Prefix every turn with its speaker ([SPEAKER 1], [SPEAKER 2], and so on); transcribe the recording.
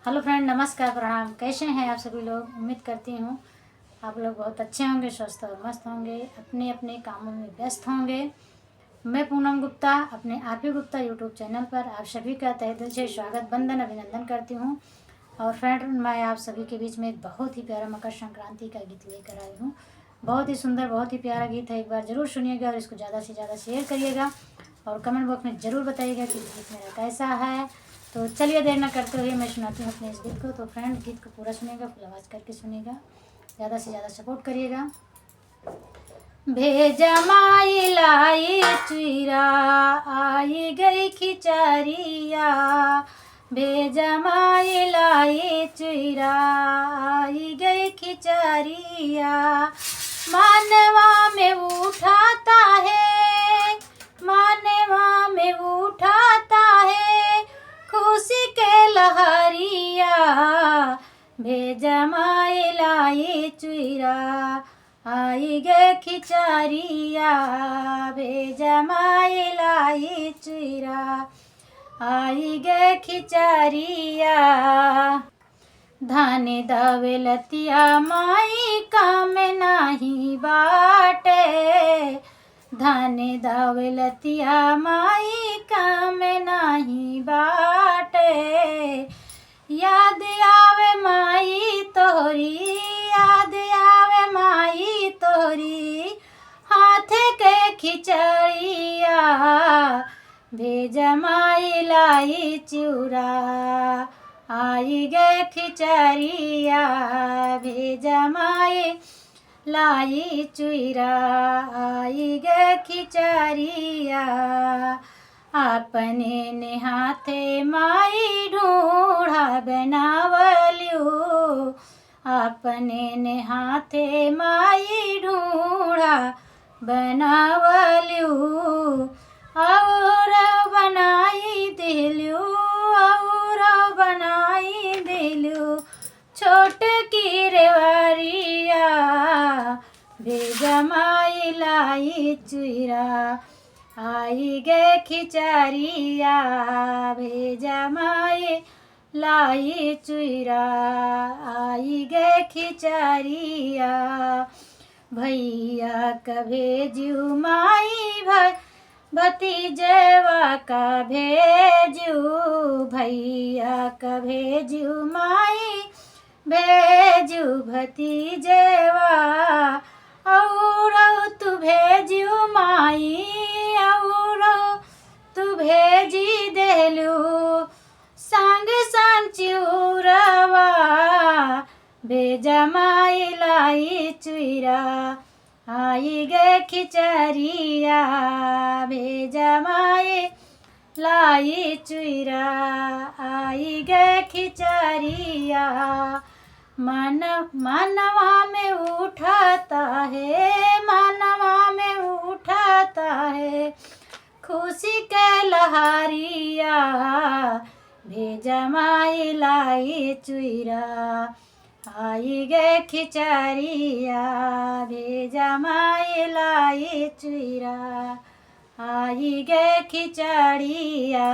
[SPEAKER 1] Hello friend, नमस्कार, प्रणाम। कैसे हैं आप सभी लोग? उम्मीद करती हूँ आप लोग बहुत अच्छे होंगे, स्वस्थ और मस्त होंगे, अपने अपने कामों में व्यस्त होंगे। मैं पूनम गुप्ता अपने आरपी गुप्ता यूट्यूब चैनल पर आप सभी का तहे दिल से स्वागत, वंदन, अभिनंदन करती हूँ। और फ्रेंड, मैं आप सभी के बीच में एक बहुत ही प्यारा मकर संक्रांति का गीत लेकर आई हूँ। बहुत ही सुंदर, बहुत ही प्यारा गीत है। एक बार ज़रूर सुनिएगा और इसको ज़्यादा से ज़्यादा शेयर करिएगा और कमेंट बॉक्स में ज़रूर बताइएगा कि गीत मेरा कैसा है। तो चलिए देर न करते हुए मैं सुनाती हूँ अपने इस गीत को। तो फ्रेंड, गीत को पूरा सुनिएगा, फुल आवाज़ करके सुनिएगा, ज़्यादा से ज़्यादा सपोर्ट करिएगा। भेजा माई लाई चुरा, आई गई खिचरिया। भेजा माई लाई चुरा, आई गई खिचरिया। मानवा में उठाता है, मानवा में उठाता है खुशी के लहरिया। भेजा माई लाई चुरा, आई गे खिचरिया। भेजा माई लाई चुरा, आई गे खिचरिया। धान दौलतिया माई काम नाही बाटे। धान दौलतिया माई काम नाही बाटे। याद आवे माई तोहरी, याद आवे माई तोहरी हाथ के खिचड़िया। भेजा माई लाई चूरा, आई गे खिचड़िया। भेजा माई लाई चूरा, आई गे खिचड़िया। अपने ने हाथे माई ढूढ़ा बनावलियो। अपने ने हाथे माई ढूढ़ा बनावलियो। और बनाई दिलियो, और बनाई दिलियो छोट की रेवरिया। भेजा माई लाई चुरा, आई गे खिचरिया। भेजा माई लाई चुरा, आई गे खिचरिया। भैया का भेजू माई भतीजवा का भेजू। भैया का भेजू माई भेजू भतीजवा। और तू भेजू माई, और तू भेजी देलू संग संग चिउरवा। भेजा माई लाई चुरा, आई गे खिचरिया। भेजा माई लाई चुरा, आई गे खिचरिया। मानवा में उठाता है, मानवा में उठाता है खुशी के लहरिया। भेजा माई लाई चुरा, आई गे खिचरिया। भेजा माई लाई चुरा, आई गे खिचड़िया।